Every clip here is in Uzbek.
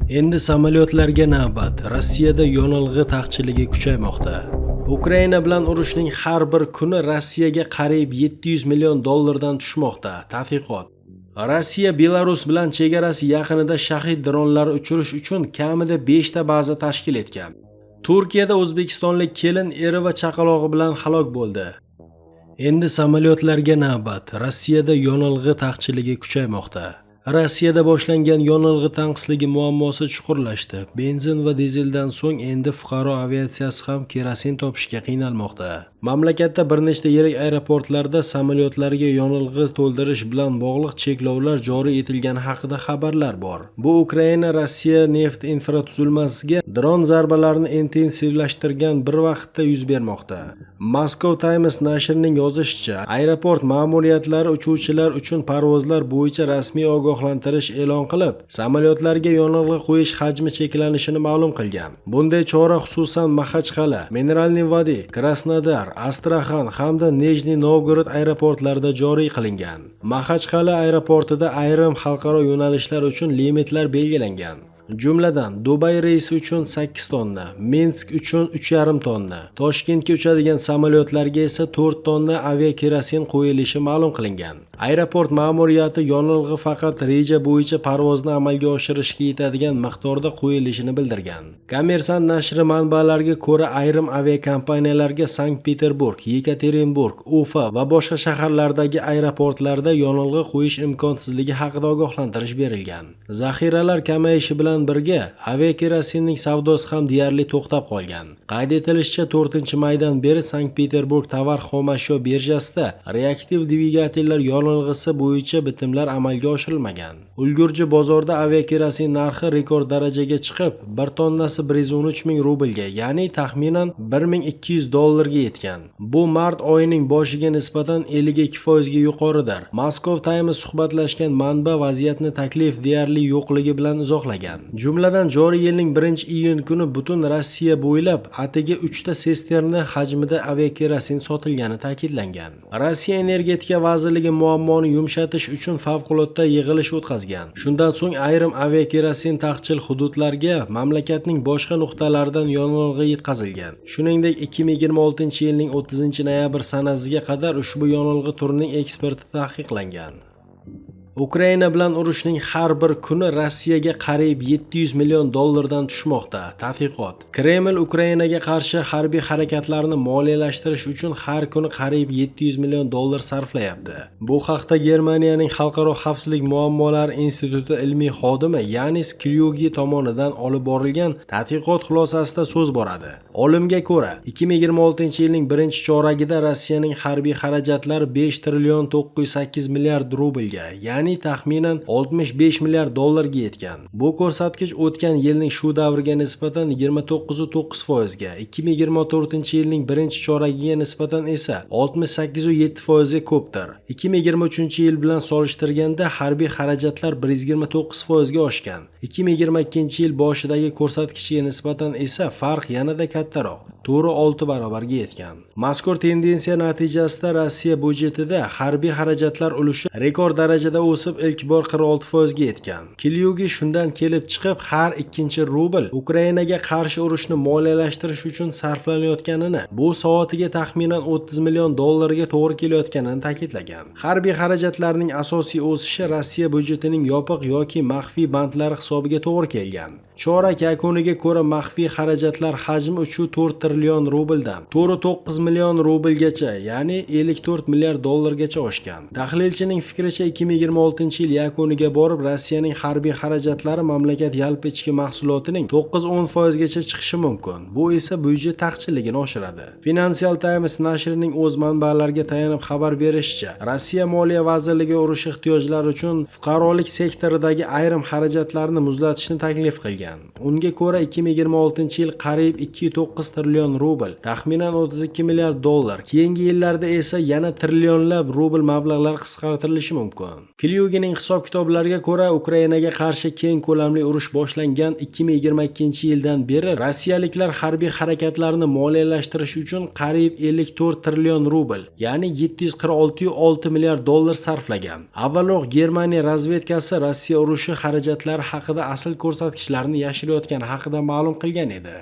Endi samolyotlarga navbat. Rossiyada yonilg'i taqchilligi kuchaymoqda. Ukraina bilan urushning har bir kuni Rossiyaga qariyb 700 million dollardan tushmoqda. Tadqiqot. Rossiya Belarus bilan chegarasi yaqinida shahid dronlari uchirish uchun kamida 5 ta baza tashkil etgan. Turkiyada o'zbekistonlik kelin eri va chaqalog'i bilan halok bo'ldi. Endi samolyotlarga navbat. Rossiyada yonilg'i taqchilligi kuchaymoqda. Rossiyada boshlangan yonilg'i tanqisligi muammosi chuqurlashdi. Benzin va dizeldan so'ng endi fuqaro aviatsiyasi ham kerosin topishga qiynalmoqda. Mamlakatda bir nechta yirik aeroportlarda samolyotlarga yonilg'i to'ldirish bilan bog'liq cheklovlar joriy etilgani haqida xabarlar bor. Bu Ukraina Rossiya neft infratuzilmasiga dron zarbalarini intensivlashtirgan bir vaqtda yuz bermoqda. Moscow Times nashrining yozishicha, aeroport ma'muriyatlari uchuvchilar uchun parvozlar bo'yicha rasmiy ogohlantirish e'lon qilib, samolyotlarga yonilg'i qo'yish hajmi cheklanishini ma'lum qilgan. Bunday chora xususan Maxachqal'a, Mineralniy Vodiy, Krasnodar, Astraxan hamda Nijniy Novgorod aeroportlarida joriy qilingan. Maxachqal'a aeroportida ayrim xalqaro yo'nalishlar uchun limitlar belgilangan. Jumladan, Dubay reysi uchun 8 tonna, Minsk uchun 3,5 tonna, Toshkentga uchadigan samolyotlarga esa 4 tonna aviakerosin qo'yilishi ma'lum qilingan. Aeroport ma'muriyati yonilg'i faqat reja bo'yicha parvozni amalga oshirishga yetadigan miqdorda qo'yilishini bildirgan. Kommersant nashri manbalariga ko'ra, ayrim aviakompaniyalarga Sankt-Peterburg, Yekaterinburg, Ufa va boshqa shaharlardagi aeroportlarda yonilg'i qo'yish imkonsizligi haqida ogohlantirish berilgan. Zaxiralar kamayishi bilan birga aviakerosinning savdosi ham deyarli to'xtab qolgan. Qayd etilishicha, 4-maydan beri Sankt-Peterburg tovar xomashyo birjasida reaktiv dvigatellar yonilg'isi bo'yicha bitimlar amalga oshirilmagan. Ulgurji bozorda aviakerosin narxi rekord darajaga chiqib, 1 tonnasi 113 ming rublga, ya'ni taxminan 1200 dollarga yetgan. Bu mart oyining boshiga nisbatan 52% ga yuqoridir. Moscow Times suhbatlashgan manba vaziyatni taklif deyarli yo'qligi bilan izohlagan. Jumladan, joriy yilning 1-iyun kuni butun Rossiya bo'ylab atigi 3 ta sisterna hajmida aviakerosin sotilgani ta'kidlangan. Rossiya energetika vazirligi muammoni yumshatish uchun favqulodda yig'ilish o'tkazgan. Shundan so'ng ayrim aviakerosin taqchil hududlarga mamlakatning boshqa nuqtalaridan yonilg'i yetkazilgan. Shuningdek, 2026-yilning 30-noyabr sanasiga qadar ushbu yonilg'i turining eksporti taqiqlangan. Ukraina bilan urushning har bir kuni Rossiyaga qariyb 700 million dollardan tushmoqda. Tadqiqot. Kreml Ukrainaga qarshi harbiy harakatlarni moliyalashtirish uchun har kuni qariyb 700 million dollar sarflayapti. Bu haqda Germaniyaning Xalqaro xavfsizlik muammolari instituti ilmiy xodimi Yanis Klyugi tomonidan olib borilgan tadqiqot xulosasida so'z boradi. Olimga ko'ra, 2026-yilning 1-choragida Rossiyaning harbiy xarajatlari 5 trillion 908 milliard rublga, ya'ni taxminan 65 milliard dollarga yetgan. Bu ko'rsatkich o'tgan yilning shu davriga nisbatan 29.9% ga, 2024-yilning 1-choragiga nisbatan esa 68.7% ga ko'pdir. 2023-yil bilan solishtirganda harbiy xarajatlar 129% ga oshgan. 2022-yil boshidagi ko'rsatkichga nisbatan esa farq yanada kattaroq, to'g'ri 6 barobarga yetgan. Mazkur tendensiya natijasida Rossiya budjetida harbiy xarajatlar ulushi rekord darajada o'sib ilk bor 46% ga yetgan. Klyugi shundan kelib chiqib, har ikkinchi rubl Ukrainaga qarshi urushni moliyalashtirish uchun sarflanayotganini, bu soatiga taxminan 30 million dollarga to'g'ri kelayotganini ta'kidlagan. Harbiy xarajatlarning asosiy o'sishi Rossiya budjetining yopiq yoki maxfiy bandlari hisobiga to'g'ri kelgan. Chorak yakuniga ko'ra maxfiy xarajatlar hajmi 3.4 trillion rubldan 4.9 million rublgacha, ya'ni 54 milliard dollargacha oshgan. Tahlilchining fikricha, 2026-yil yakuniga borib Rossiyaning harbiy xarajatlari mamlakat yalpi ichki mahsulotining 9-10% gacha chiqishi mumkin. Bu esa byudjet taqchilligini oshiradi. Financial Times nashrining o'z manbalariga tayanib xabar berishicha, Rossiya Moliya vazirligi urush ehtiyojlari uchun fuqarolik sektoridagi ayrim xarajatlarni muzlatishni taklif qilgan. Unga ko'ra, 2026-yil qariyb 2.9 trillion rubl, taxminan 32 milliard dollar, keyingi yillarda esa yana trillionlab rubl mablag'lar qisqartirilishi mumkin. Belyugining hisob-kitoblariga ko'ra, Ukrainaga qarshi keng ko'lamli urush boshlangan 2022-yildan beri rossiyaliklar harbiy harakatlarni moliyalashtirish uchun qariyb 54 trillion rubl, ya'ni 746,6 milliard dollar sarflagan. Avvalroq Germaniya razvedkasi Rossiya urushi xarajatlari haqida asl ko'rsatkichlarni yashirayotgani haqida ma'lum qilgan edi.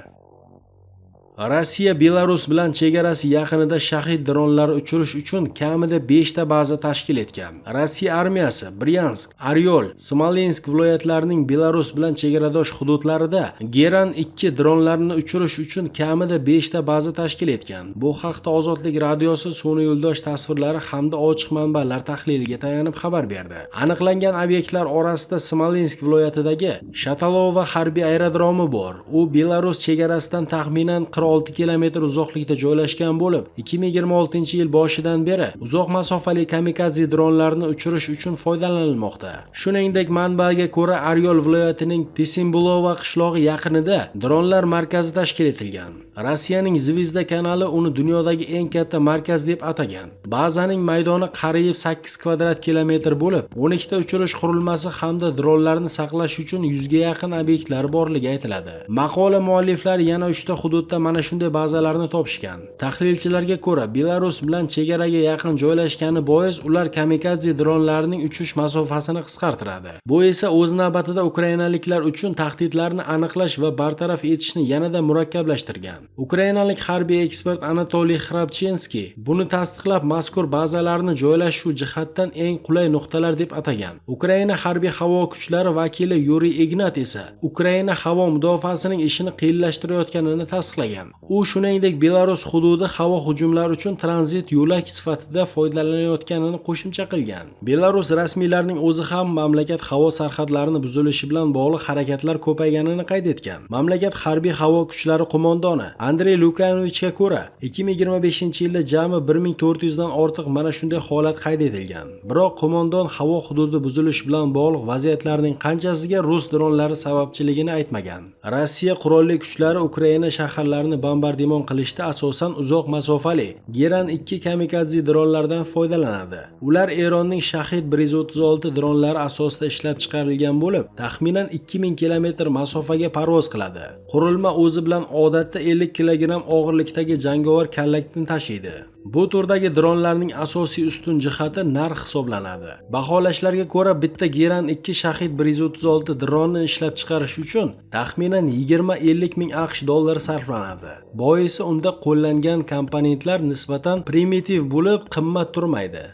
Rossiya Belarus bilan chegarasi yaqinida shahid dronlari uchirish uchun kamida 5 ta baza tashkil etgan. Rossiya armiyasi Bryansk, Oryol, Smolensk viloyatlarining Belarus bilan chegaradosh hududlarida Geran 2 dronlarini uchirish uchun kamida 5 ta baza tashkil etgan. Bu haqda Ozodlik radiosi sun'iy yo'ldosh tasvirlari hamda ochiq manbalar tahliliga tayanib xabar berdi. Aniqlangan obyektlar orasida Smolensk viloyatidagi Shatalova harbiy aerodromi bor. U Belarus chegarasidan taxminan 6 kilometr uzoqlikda joylashgan bo'lib, 2026-yil boshidan beri uzoq masofali kamikadze dronlarini uchirish uchun foydalanilmoqda. Shuningdek, manbaga ko'ra, Oryol viloyatining Tisimbulova qishlog'i yaqinida dronlar markazi tashkil etilgan. Rossiyaning Zvezda kanali uni dunyodagi eng katta markaz deb atagan. Bazaning maydoni qariyb 8 kvadrat kilometr bo'lib, 12 ta uchirish qurilmasi hamda dronlarni saqlash uchun 100 ga yaqin obyektlar borligi aytiladi. Maqola mualliflari yana 3 ta hududda mana shunday bazalarni topishgan. Tahlilchilarga ko'ra, Belarus bilan chegaraga yaqin joylashgani bois ular kamikadze dronlarining uchish masofasini qisqartiradi. Bu esa o'z navbatida ukrainaliklar uchun tahdidlarni aniqlash va bartaraf etishni yanada murakkablashtirgan. Ukrainalik harbiy ekspert Anatoliy Xrabchenskiy buni tasdiqlab, mazkur bazalarni joylash shu jihatdan eng qulay nuqtalar deb atagan. Ukraina harbiy havo kuchlari vakili Yuriy Ignat esa Ukraina havo mudofaasining ishini qiyinlashtirayotganini tasdiqlagan. U shuningdek Belarus hududi havo hujumlari uchun tranzit yo'lak sifatida foydalanayotganini qo'shimcha qilgan. Belarus rasmiylarining o'zi ham mamlakat havo sarhadlarini buzilishi bilan bog'liq harakatlar ko'payganini qayd etgan. Mamlakat harbiy havo kuchlari qo'mondoni Andrey Lukanovichga ko'ra, 2025-yilda jami 1400 dan ortiq mana shunday holat qayd etilgan. Biroq qo'mondon havo hududi buzilishi bilan bog'liq vaziyatlarning qanchasiga rus dronlari sababchiligini aytmagan. Rossiya qurolli kuchlari Ukraina shaharlarini bombardimon qilishda asosan uzoq masofali Geran 2 kamikadze dronlardan foydalanadi. Ular Eronning Shahid 136 dronlari asosida ishlab chiqarilgan bo'lib, taxminan 2000 kilometr masofaga parvoz qiladi. Qurilma o'zi bilan odatda 50 kilogramm og'irlikdagi jangovar kallakni tashiydi. Bu turdagi dronlarning asosiy ustun jihati narx hisoblanadi. Baholashlarga ko'ra, bitta Geran 2 Shahid 136 dronni ishlab chiqarish uchun taxminan 20-50 ming AQSh dollari sarflanadi. Boisi unda qo'llangan komponentlar nisbatan primitiv bo'lib, qimmat turmaydi.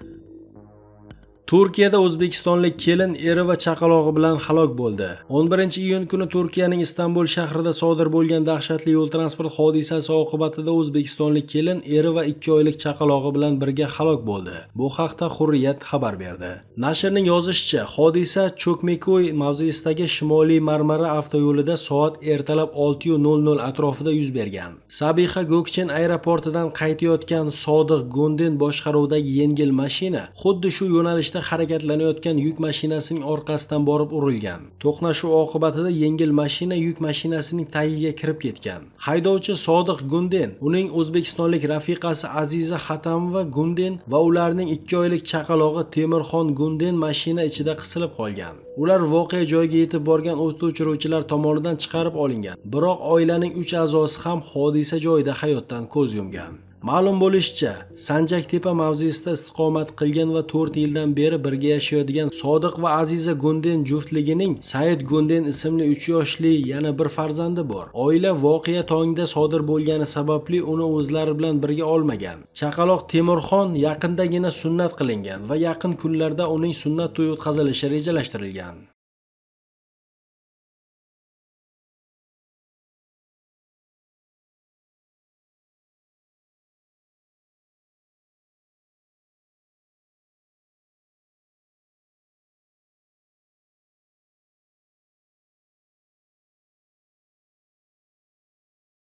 Turkiyada o'zbekistonlik kelin eri va chaqalog'i bilan halok bo'ldi. 11-iyun kuni Turkiyaning Istanbul shahrida sodir bo'lgan dahshatli yo'l transport hodisasi oqibatida o'zbekistonlik kelin eri va 2 oylik chaqalog'i bilan birga halok bo'ldi. Bu haqda Hurriyet xabar berdi. Nashrning yozishicha, hodisa Cho'kmekoy mavzesidagi Shimoliy Marmara avtoyo'lida soat ertalab 6:00 atrofida yuz bergan. Sabiha Gokchen aeroportidan qaytayotgan Sodiq Gundin boshqaruvidagi yengil mashina xuddi shu yo'nalishda harakatlanayotgan yuk mashinasining orqasidan borib urilgan. To'qnashuv oqibatida yengil mashina yuk mashinasining tagiga kirib ketgan. Haydovchi Sodiq Gundin, uning o'zbekistonlik rafiqasi Aziza Hatamova Gundin va ularning 2 oylik chaqalog'i Temirxon Gundin mashina ichida qisilib qolgan. Ular voqea joyiga yetib borgan o't o'chiruvchilar tomonidan chiqarib olingan. Biroq oilaning 3 a'zosi ham hodisa joyida hayotdan ko'z yumgan. Ma'lum bo'lishicha, Sanjaktepa mavzesida istiqomat qilgan va 4 yildan beri birga yashayotgan Sodiq va Aziza Gundin juftligining Said Gundin ismli 3 yoshli yana bir farzandi bor. Oila voqea tongda sodir bo'lgani sababli uni o'zlari bilan birga olmagan. Chaqaloq Temurxon yaqindagina sunnat qilingan va yaqin kunlarda uning sunnat to'yi o'tkazilishi rejalashtirilgan.